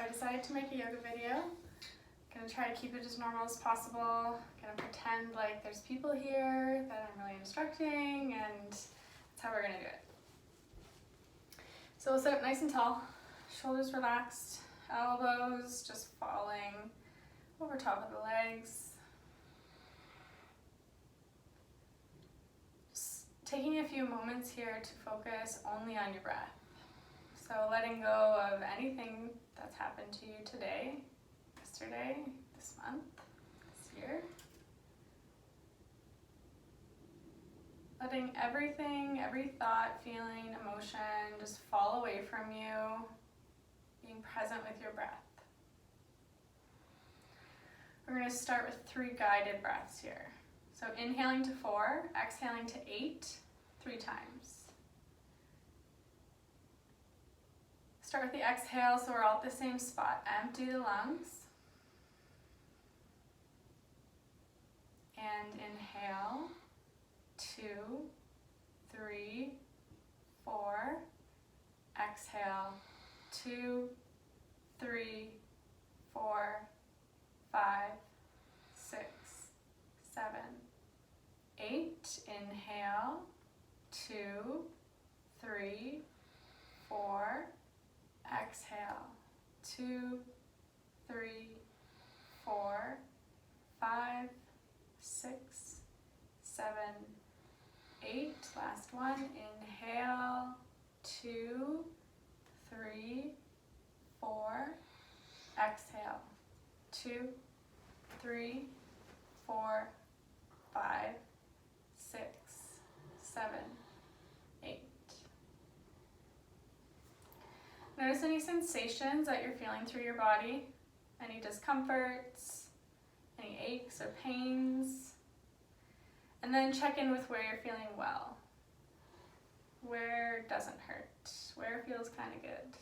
I decided to make a yoga video. Gonna try to keep it as normal as possible. Gonna pretend like there's people here that I'm really instructing, and that's how we're gonna do it. So we'll sit up nice and tall, shoulders relaxed, elbows just falling over top of the legs. Just taking a few moments here to focus only on your breath. So letting go of anything that's happened to you today, yesterday, this month, this year. Letting everything, every thought, feeling, emotion just fall away from you. Being present with your breath. We're going to start with 3 guided breaths here. So inhaling to 4, exhaling to 8, 3 times. Start with the exhale so we're all at the same spot. Empty the lungs. And inhale, 2, 3, 4. Exhale, 2, 3, 4, 5, 6, 7, 8. Inhale, 2, 3, 4. Exhale, 2, 3, 4, 5, 6, 7, 8. Last one. Inhale, 2, 3, 4. Exhale, 2, 3, 4, 5, 6, 7, 8. Notice any sensations that you're feeling through your body, any discomforts, any aches or pains, and then check in with where you're feeling well, where doesn't hurt, where feels kind of good.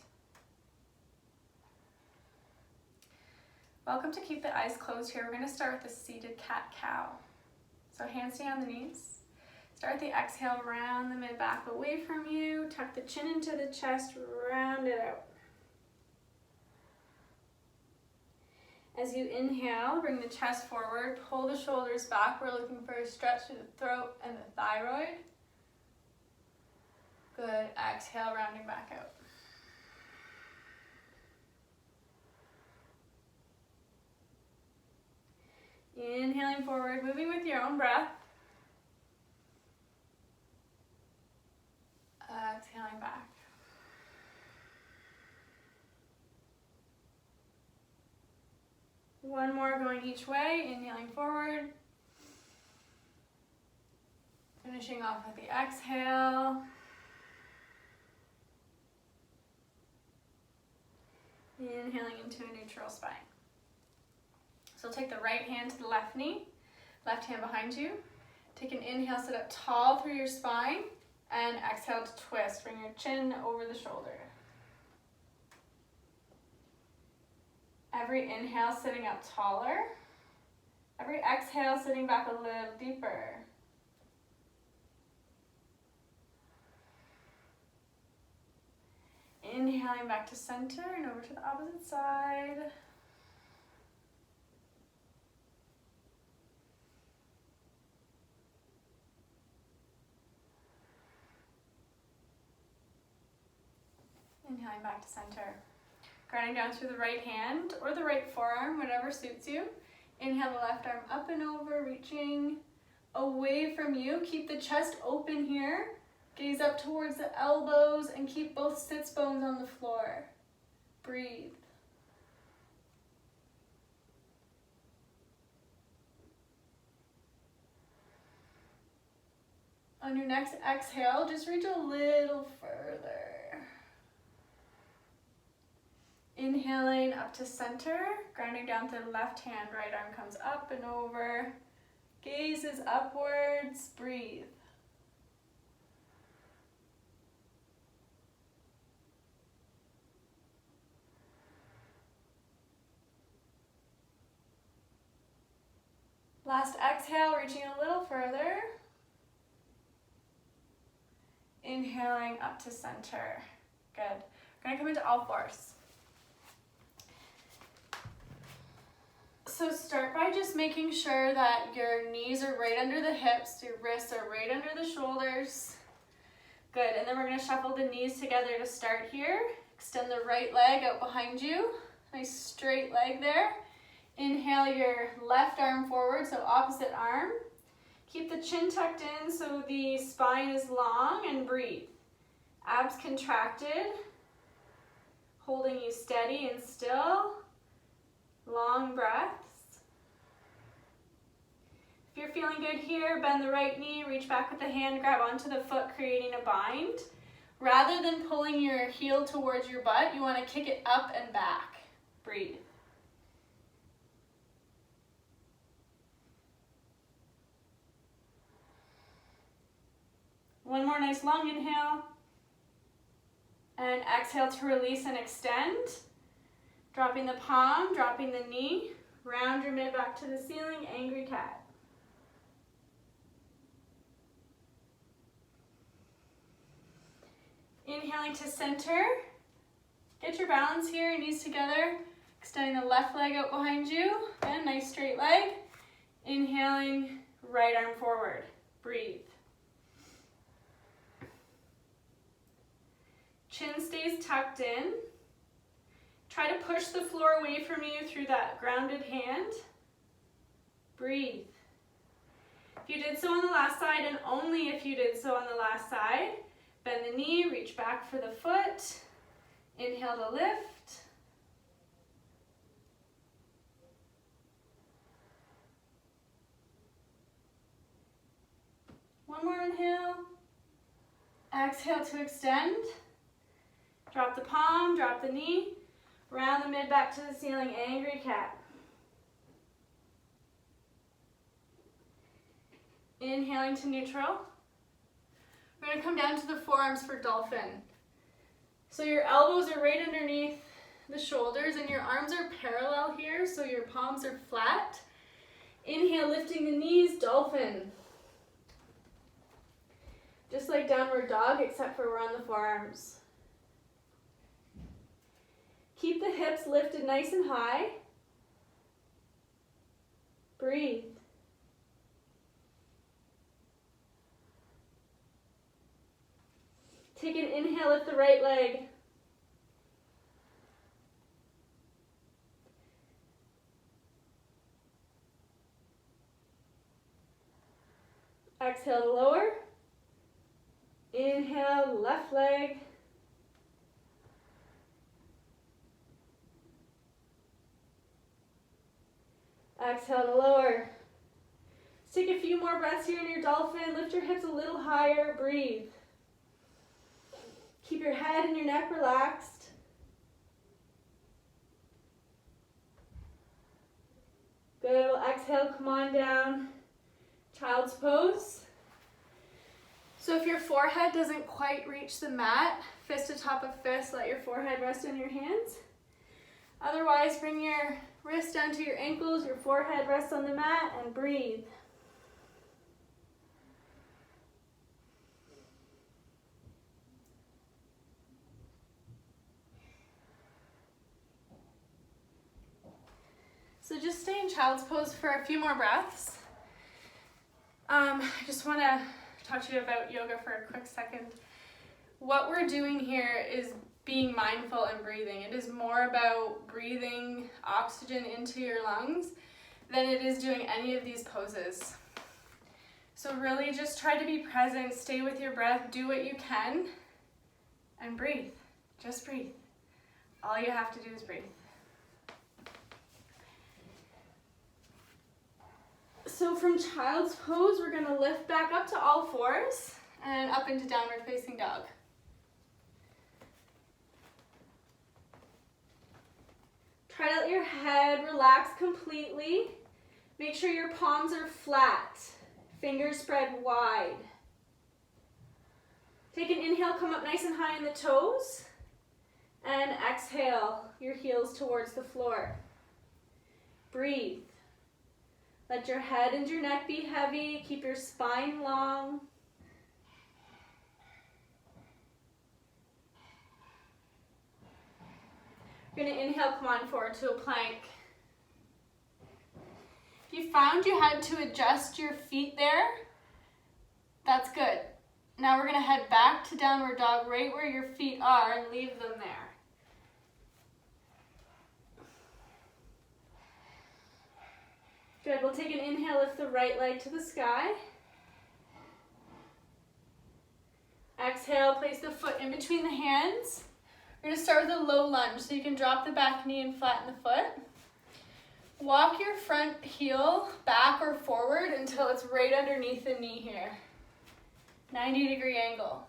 Welcome to keep the eyes closed here. We're going to start with the seated cat-cow. So hands stay on the knees. Start with the exhale, round the mid-back away from you. Tuck the chin into the chest, round it out. As you inhale, bring the chest forward, pull the shoulders back. We're looking for a stretch through the throat and the thyroid. Good. Exhale, rounding back out. Inhaling forward, moving with your own breath. Exhaling back. One more going each way, inhaling forward. Finishing off with the exhale. Inhaling into a neutral spine. So take the right hand to the left knee, left hand behind you. Take an inhale, sit up tall through your spine, and exhale to twist. Bring your chin over the shoulder. Every inhale, sitting up taller. Every exhale, sitting back a little deeper. Inhaling back to center and over to the opposite side. Inhaling back to center. Grounding down through the right hand or the right forearm, whatever suits you. Inhale the left arm up and over, reaching away from you. Keep the chest open here. Gaze up towards the elbows and keep both sits bones on the floor. Breathe. On your next exhale, just reach a little further. Inhaling up to center, grounding down to the left hand, right arm comes up and over. Gaze is upwards, breathe. Last exhale, reaching a little further. Inhaling up to center. Good. We're going to come into all fours. So start by just making sure that your knees are right under the hips, your wrists are right under the shoulders. Good, and then we're gonna shuffle the knees together to start here. Extend the right leg out behind you. Nice straight leg there. Inhale your left arm forward, so opposite arm. Keep the chin tucked in so the spine is long, and breathe. Abs contracted, holding you steady and still. Long breaths. If you're feeling good here, bend the right knee, reach back with the hand, grab onto the foot, creating a bind. Rather than pulling your heel towards your butt, you want to kick it up and back. Breathe. One more nice long inhale. And exhale to release and extend. Dropping the palm, dropping the knee. Round your mid back to the ceiling, angry cat. Inhaling to center. Get your balance here, knees together. Extending the left leg out behind you. And nice straight leg. Inhaling, right arm forward. Breathe. Chin stays tucked in. Try to push the floor away from you through that grounded hand. Breathe. If you did so on the last side, and only if you did so on the last side, bend the knee, reach back for the foot. Inhale to lift. One more inhale. Exhale to extend. Drop the palm, drop the knee. Round the mid back to the ceiling, angry cat. Inhaling to neutral. We're going to come down to the forearms for dolphin. So your elbows are right underneath the shoulders and your arms are parallel here, so your palms are flat. Inhale, lifting the knees, dolphin. Just like downward dog, except for we're on the forearms. Keep the hips lifted nice and high. Breathe. Take an inhale, lift the right leg. Exhale to lower. Inhale, left leg. Exhale to lower. Let's take a few more breaths here in your dolphin. Lift your hips a little higher. Breathe. Keep your head and your neck relaxed. Good. We'll exhale, come on down. Child's pose. So if your forehead doesn't quite reach the mat, fist to top of fist, let your forehead rest on your hands. Otherwise, bring your wrist down to your ankles, your forehead rests on the mat, and breathe. So just stay in child's pose for a few more breaths. I just want to talk to you about yoga for a quick second. What we're doing here is being mindful and breathing. It is more about breathing oxygen into your lungs than it is doing any of these poses. So really just try to be present, stay with your breath, do what you can, and breathe. Just breathe. All you have to do is breathe. So from child's pose, we're gonna lift back up to all fours and up into downward facing dog. Try to let your head relax completely. Make sure your palms are flat, fingers spread wide. Take an inhale, come up nice and high on the toes, and exhale your heels towards the floor. Breathe. Let your head and your neck be heavy. Keep your spine long. You're going to inhale, come on forward to a plank. you found you had to adjust your feet there, that's good. Now we're gonna head back to downward dog right where your feet are and leave them there. Good, we'll take an inhale, lift the right leg to the sky. Exhale, place the foot in between the hands. We're gonna start with a low lunge, so you can drop the back knee and flatten the foot. Walk your front heel back or forward until it's right underneath the knee here. 90-degree angle.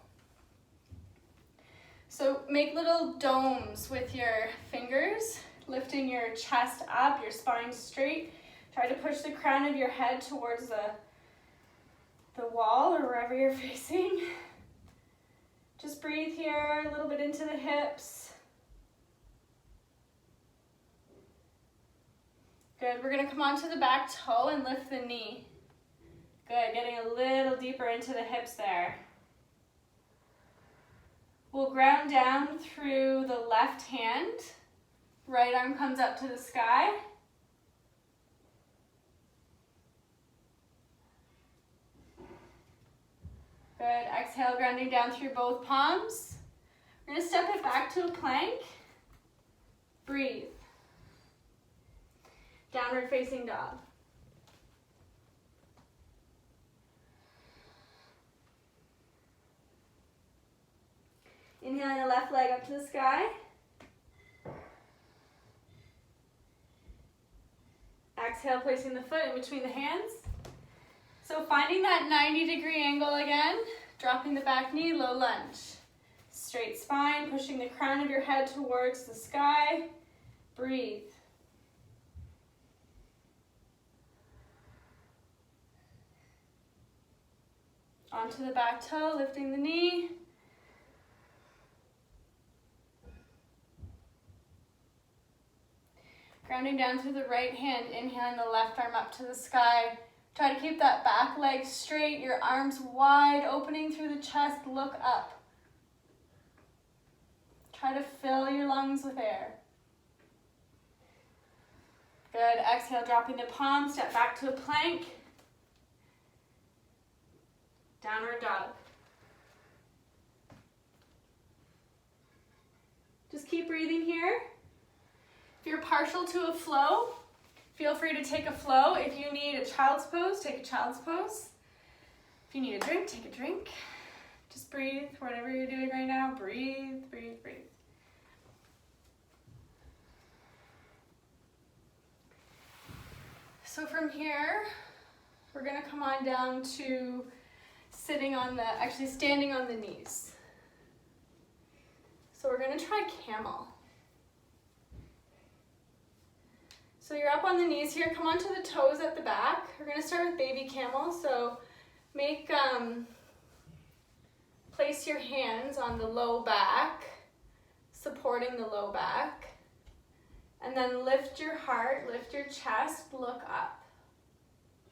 So make little domes with your fingers, lifting your chest up, your spine straight. Try to push the crown of your head towards the wall or wherever you're facing. Just breathe here, a little bit into the hips. Good, we're gonna come onto the back toe and lift the knee. Good, getting a little deeper into the hips there. We'll ground down through the left hand. Right arm comes up to the sky. Good, exhale, grounding down through both palms. We're gonna step it back to a plank. Breathe. Downward facing dog. Inhaling the left leg up to the sky. Exhale, placing the foot in between the hands. So finding that 90-degree angle again, dropping the back knee, low lunge. Straight spine, pushing the crown of your head towards the sky. Breathe. Onto the back toe, lifting the knee. Grounding down through the right hand, inhaling the left arm up to the sky. Try to keep that back leg straight, your arms wide, opening through the chest, look up. Try to fill your lungs with air. Good, exhale, dropping the palms, step back to a plank. Downward dog. Just keep breathing here. If you're partial to a flow, feel free to take a flow. If you need a child's pose, take a child's pose. If you need a drink, take a drink. Just breathe, whatever you're doing right now, breathe, breathe, breathe. So from here, we're gonna come on down to standing on the knees. So we're gonna try camel. So you're up on the knees here, come onto the toes at the back. We're gonna start with baby camel. So place your hands on the low back, supporting the low back. And then lift your heart, lift your chest, look up.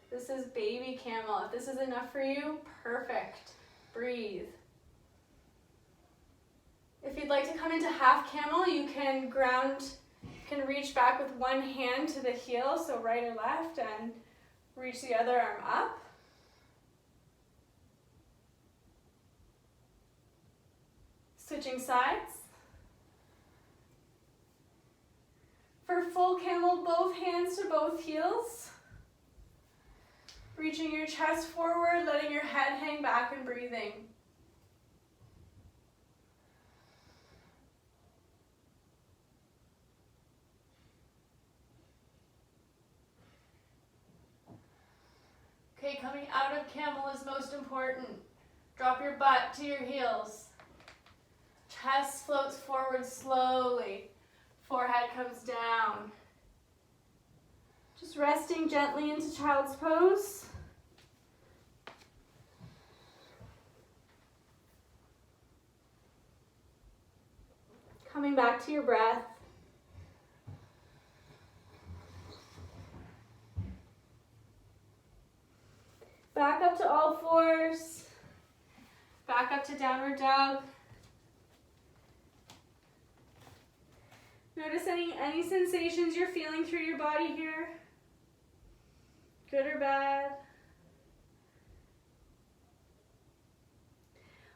This is baby camel. If this is enough for you, perfect. Breathe. If you'd like to come into half camel, you can reach back with one hand to the heel, so right or left, and reach the other arm up. Switching sides. For full camel, both hands to both heels. Reaching your chest forward, letting your head hang back and breathing. Okay, coming out of camel is most important. Drop your butt to your heels. Chest floats forward slowly. Forehead comes down. Just resting gently into child's pose. Coming back to your breath. Back up to all fours. Back up to downward dog. Notice any sensations you're feeling through your body here. Good or bad?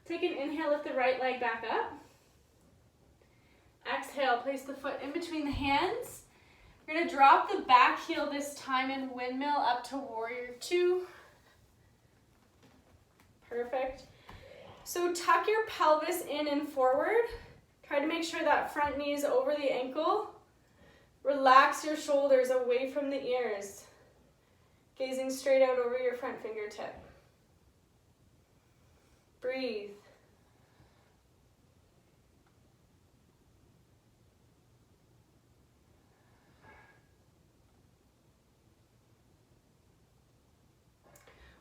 Take an inhale, lift the right leg back up. Exhale, place the foot in between the hands. You're going to drop the back heel this time and windmill up to warrior two. Perfect. So tuck your pelvis in and forward. Try to make sure that front knee is over the ankle. Relax your shoulders away from the ears. Gazing straight out over your front fingertip. Breathe.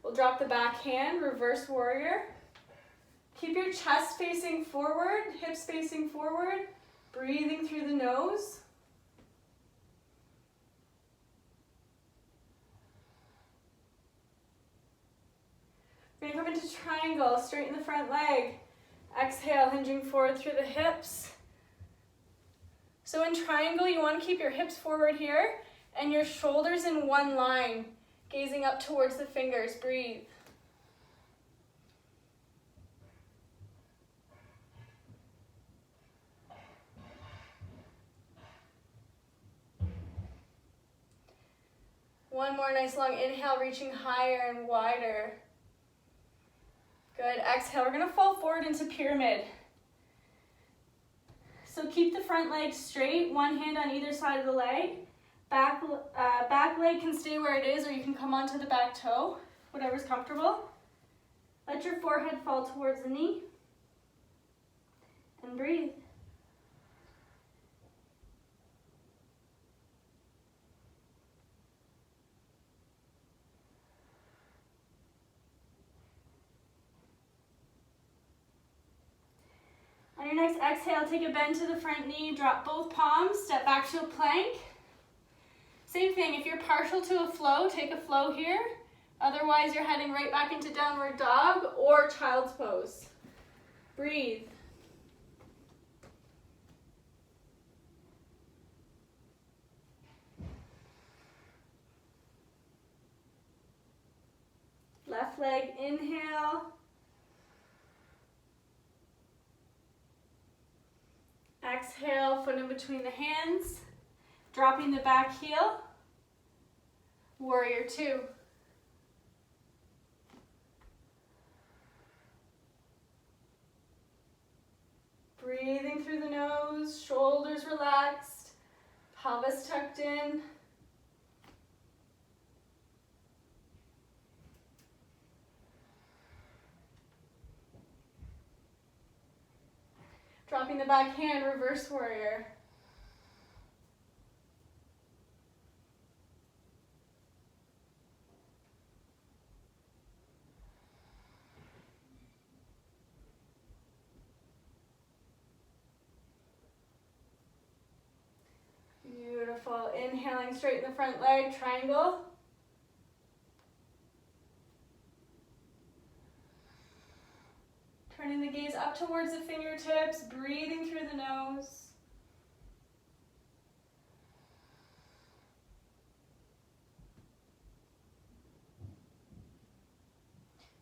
We'll drop the back hand, reverse warrior. Keep your chest facing forward, hips facing forward, breathing through the nose. We're going to come into triangle, straighten the front leg. Exhale, hinging forward through the hips. So in triangle, you want to keep your hips forward here and your shoulders in one line, gazing up towards the fingers. Breathe. One more nice long inhale, reaching higher and wider. Good. Exhale, we're going to fall forward into pyramid. So keep the front leg straight, one hand on either side of the leg. Back leg can stay where it is, or you can come onto the back toe, whatever's comfortable. Let your forehead fall towards the knee. And breathe. On your next exhale, take a bend to the front knee, drop both palms, step back to a plank. Same thing, if you're partial to a flow, take a flow here. Otherwise, you're heading right back into downward dog or child's pose. Breathe. Left leg, inhale. Exhale, foot in between the hands. Dropping the back heel. Warrior two. Breathing through the nose, shoulders relaxed, pelvis tucked in. Dropping the back hand, reverse warrior. Beautiful. Inhaling, straighten the front leg, triangle. Turning the gaze up towards the fingertips, breathing through the nose.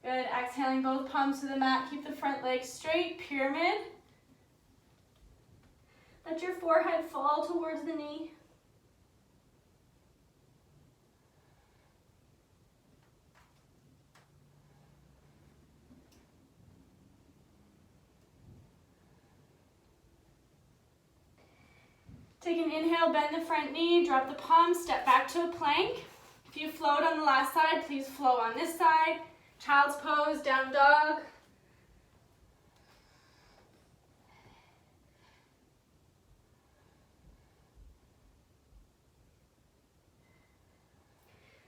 Good. Exhaling both palms to the mat. Keep the front leg straight, pyramid. Let your forehead fall towards the knee. Take an inhale, bend the front knee, drop the palms, step back to a plank. If you float on the last side, please flow on this side. Child's pose, down dog.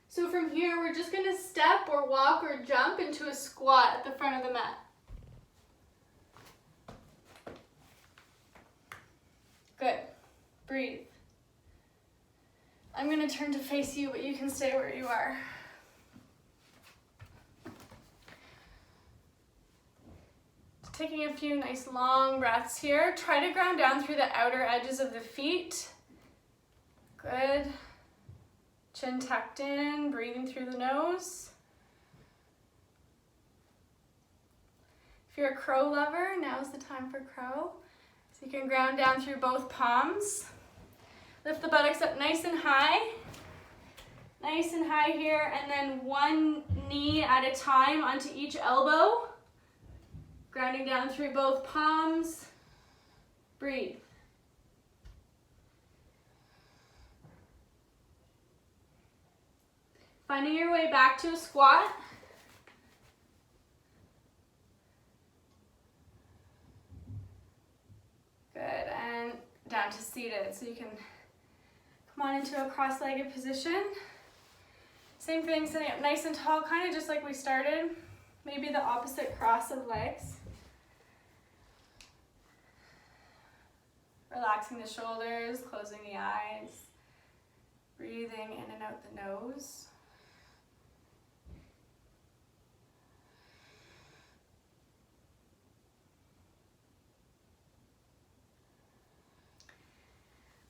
So from here, we're just going to step or walk or jump into a squat at the front of the mat. Good. Breathe. I'm going to turn to face you, but you can stay where you are. Taking a few nice long breaths here. Try to ground down through the outer edges of the feet. Good. Chin tucked in, breathing through the nose. If you're a crow lover, now's the time for crow. So you can ground down through both palms. Lift the buttocks up nice and high. Nice and high here, and then one knee at a time onto each elbow. Grounding down through both palms. Breathe. Finding your way back to a squat. Good, and down to seated. So you can come on into a cross-legged position. Same thing, sitting up nice and tall, kind of just like we started. Maybe the opposite cross of legs. Relaxing the shoulders, closing the eyes. Breathing in and out the nose.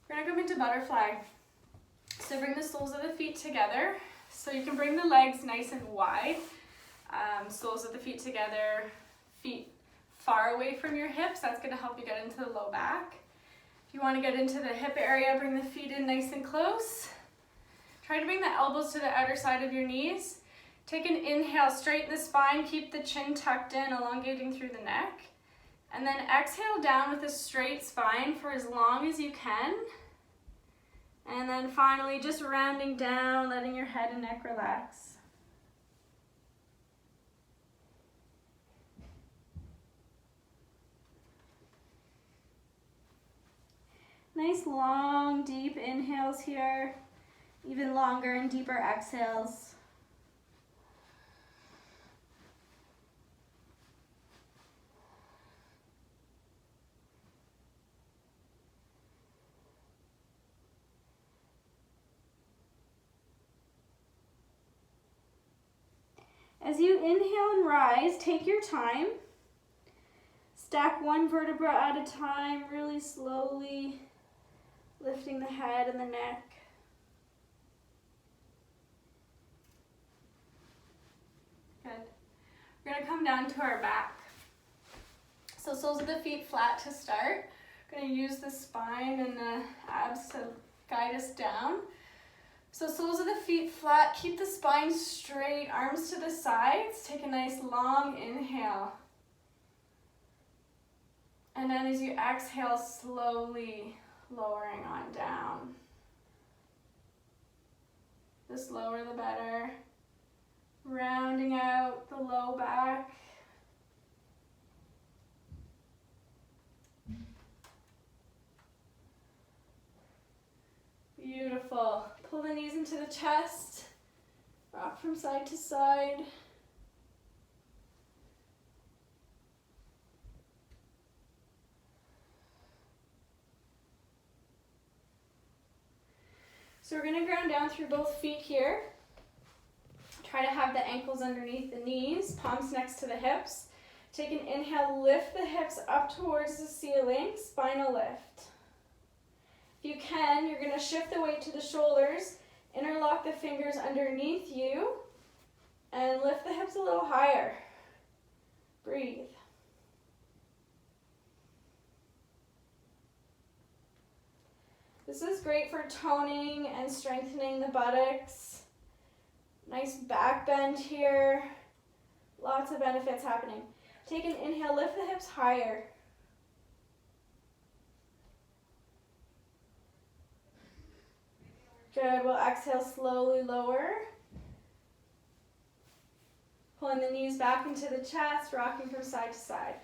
We're gonna go into butterfly. So bring the soles of the feet together. So you can bring the legs nice and wide. Soles of the feet together, feet far away from your hips. That's gonna help you get into the low back. If you wanna get into the hip area, bring the feet in nice and close. Try to bring the elbows to the outer side of your knees. Take an inhale, straighten the spine, keep the chin tucked in, elongating through the neck. And then exhale down with a straight spine for as long as you can. And then finally, just rounding down, letting your head and neck relax. Nice long, deep inhales here. Even longer and deeper exhales. As you inhale and rise, take your time. Stack one vertebra at a time, really slowly lifting the head and the neck. Good. We're gonna come down to our back. So soles of the feet flat to start. We're gonna use the spine and the abs to guide us down. So soles of the feet flat, keep the spine straight, arms to the sides. Take a nice long inhale. And then as you exhale, slowly lowering on down. The slower the better. Rounding out the low back. Beautiful. Pull the knees into the chest. Rock from side to side. So we're going to ground down through both feet here. Try to have the ankles underneath the knees, palms next to the hips. Take an inhale, lift the hips up towards the ceiling, spinal lift. If you can, you're going to shift the weight to the shoulders, interlock the fingers underneath you, and lift the hips a little higher. Breathe. This is great for toning and strengthening the buttocks. Nice back bend here. Lots of benefits happening. Take an inhale, lift the hips higher. Good, we'll exhale, slowly lower. Pulling the knees back into the chest, rocking from side to side.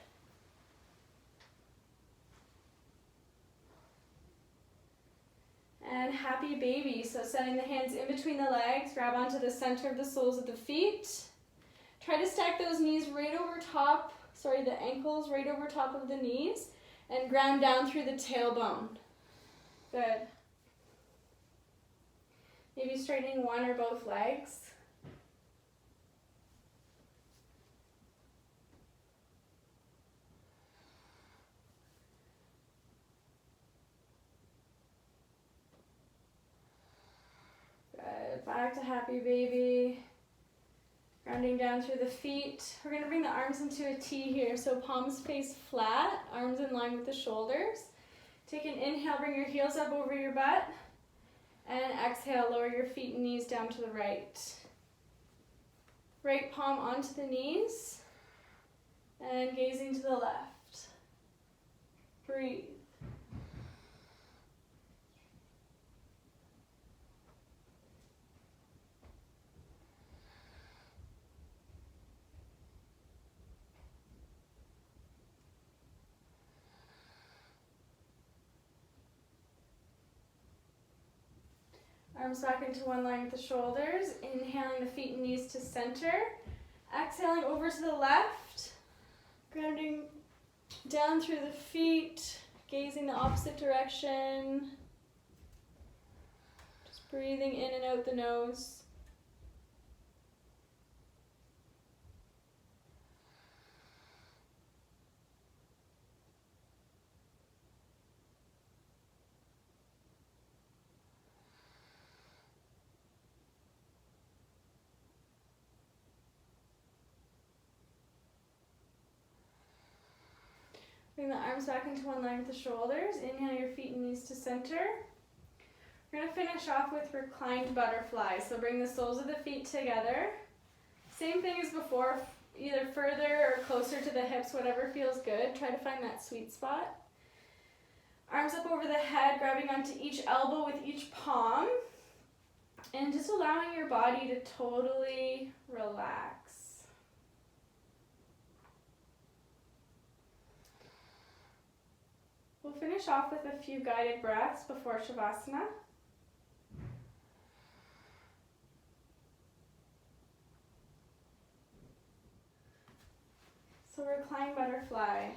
And happy baby. So setting the hands in between the legs, grab onto the center of the soles of the feet. Try to stack those knees right over top, the ankles right over top of the knees, and ground down through the tailbone. Good. Maybe straightening one or both legs. Good. back to happy baby. Grounding down through the feet. We're going to bring the arms into a T here. So palms face flat, arms in line with the shoulders. Take an inhale, bring your heels up over your butt. And exhale, lower your feet and knees down to the right. Right palm onto the knees. And gazing to the left. Breathe. Arms back into one line with the shoulders. Inhaling the feet and knees to center. Exhaling over to the left. Grounding down through the feet. Gazing the opposite direction. Just breathing in and out the nose. Bring the arms back into one line with the shoulders. Inhale your feet and knees to center. We're going to finish off with reclined butterfly. So bring the soles of the feet together. Same thing as before, either further or closer to the hips, whatever feels good. Try to find that sweet spot. Arms up over the head, grabbing onto each elbow with each palm. And just allowing your body to totally relax. We'll finish off with a few guided breaths before Shavasana. So recline butterfly.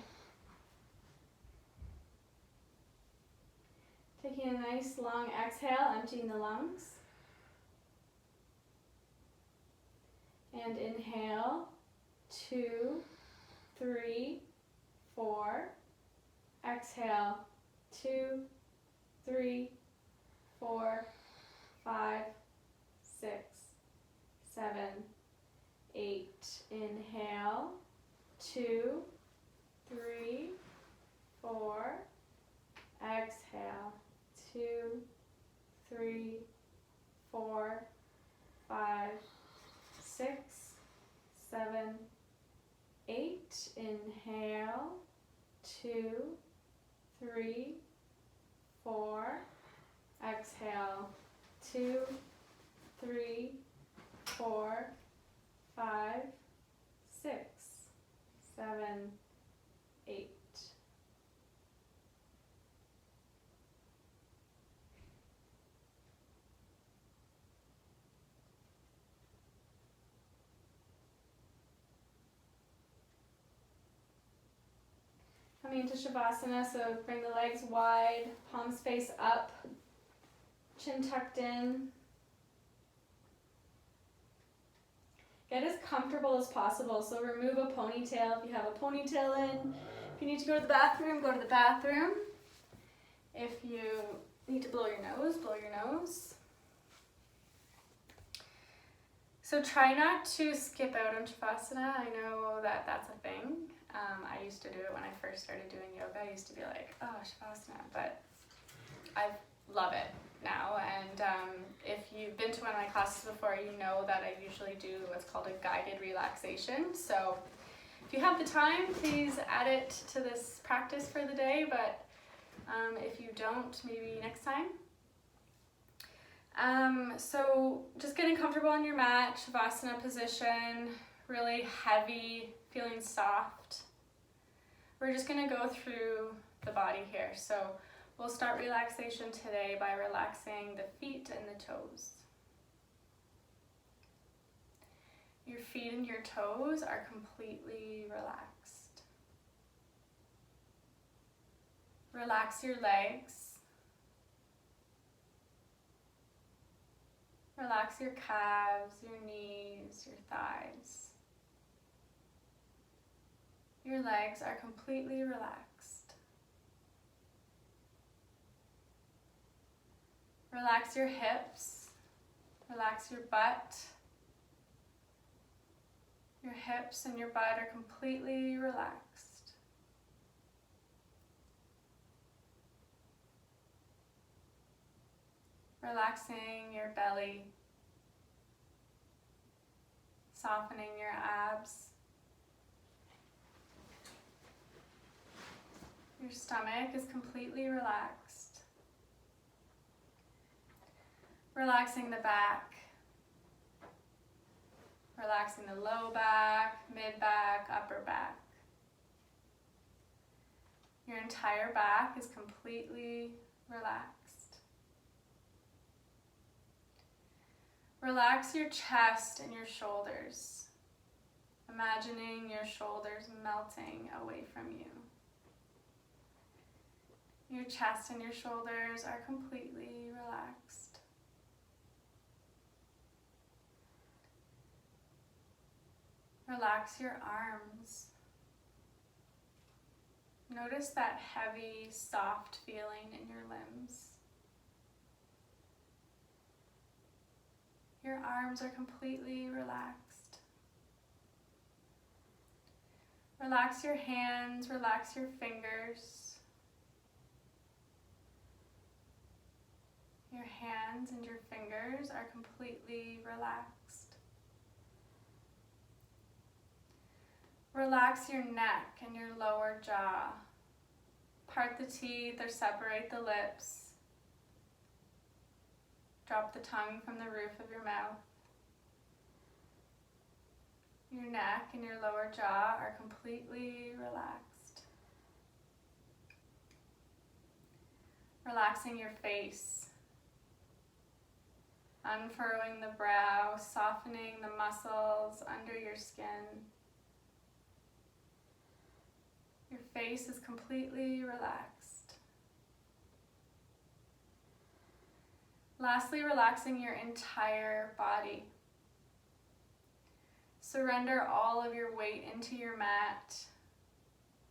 Taking a nice long exhale, emptying the lungs. And inhale, 2, 3, 4. Exhale, 2, 3, 4, 5, 6, 7, 8. Inhale, 2, 3, 4. Exhale, 2, 3, 4, 5, 6, 7, 8. Inhale, 2, 3, 4. Exhale, 2, 3, 4, 5, 6, 7, 8. Coming into Shavasana, so bring the legs wide, palms face up, chin tucked in. Get as comfortable as possible, so remove a ponytail if you have a ponytail in. If you need to go to the bathroom, go to the bathroom. If you need to blow your nose, blow your nose. So try not to skip out on Shavasana. I know that that's a thing. I used to do it when I first started doing yoga. I used to be like, oh, Shavasana, but I love it now. And if you've been to one of my classes before, you know that I usually do what's called a guided relaxation. So if you have the time, please add it to this practice for the day, but if you don't, maybe next time. So just getting comfortable on your mat, Shavasana position, really heavy, feeling soft. We're just going to go through the body here. So we'll start relaxation today by relaxing the feet and the toes. Your feet and your toes are completely relaxed. Relax your legs. Relax your calves, your knees, your thighs. Your legs are completely relaxed. Relax your hips. Relax your butt. Your hips and your butt are completely relaxed. Relaxing your belly. Softening your abs. Your stomach is completely relaxed. Relaxing the back. Relaxing the low back, mid back, upper back. Your entire back is completely relaxed. Relax your chest and your shoulders, imagining your shoulders melting away from you. Your chest and your shoulders are completely relaxed. Relax your arms. Notice that heavy, soft feeling in your limbs. Your arms are completely relaxed. Relax your hands, relax your fingers. Your hands and your fingers are completely relaxed. Relax your neck and your lower jaw. Part the teeth or separate the lips. Drop the tongue from the roof of your mouth. Your neck and your lower jaw are completely relaxed. Relaxing your face. Unfurrowing the brow, softening the muscles under your skin. Your face is completely relaxed. Lastly, relaxing your entire body. Surrender all of your weight into your mat,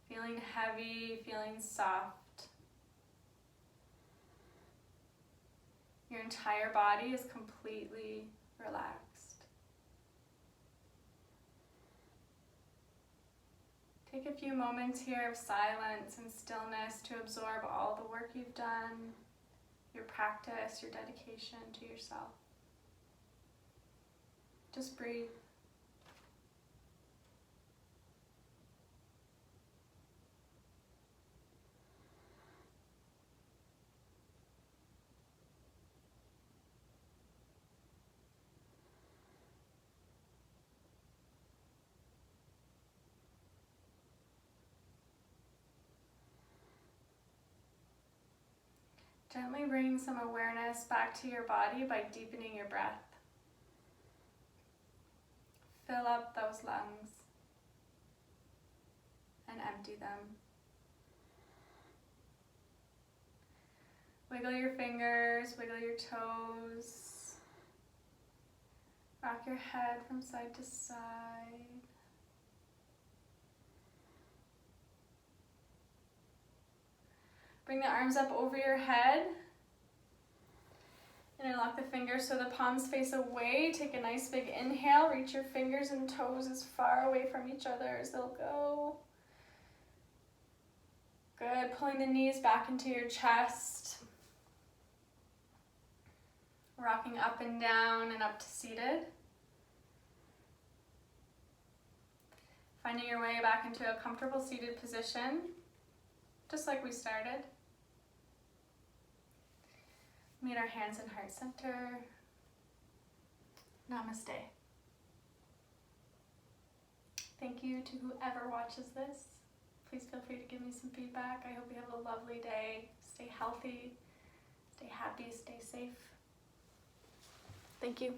feeling heavy, feeling soft. Your entire body is completely relaxed. Take a few moments here of silence and stillness to absorb all the work you've done, your practice, your dedication to yourself. Just breathe. Gently bring some awareness back to your body by deepening your breath. Fill up those lungs and empty them. Wiggle your fingers, wiggle your toes. Rock your head from side to side. Bring the arms up over your head. And unlock the fingers so the palms face away. Take a nice big inhale. Reach your fingers and toes as far away from each other as they'll go. Good. Pulling the knees back into your chest. Rocking up and down and up to seated. Finding your way back into a comfortable seated position, just like we started. Meet our hands in heart center. Namaste. Thank you to whoever watches this. Please feel free to give me some feedback. I hope you have a lovely day. Stay healthy, stay happy, stay safe. Thank you.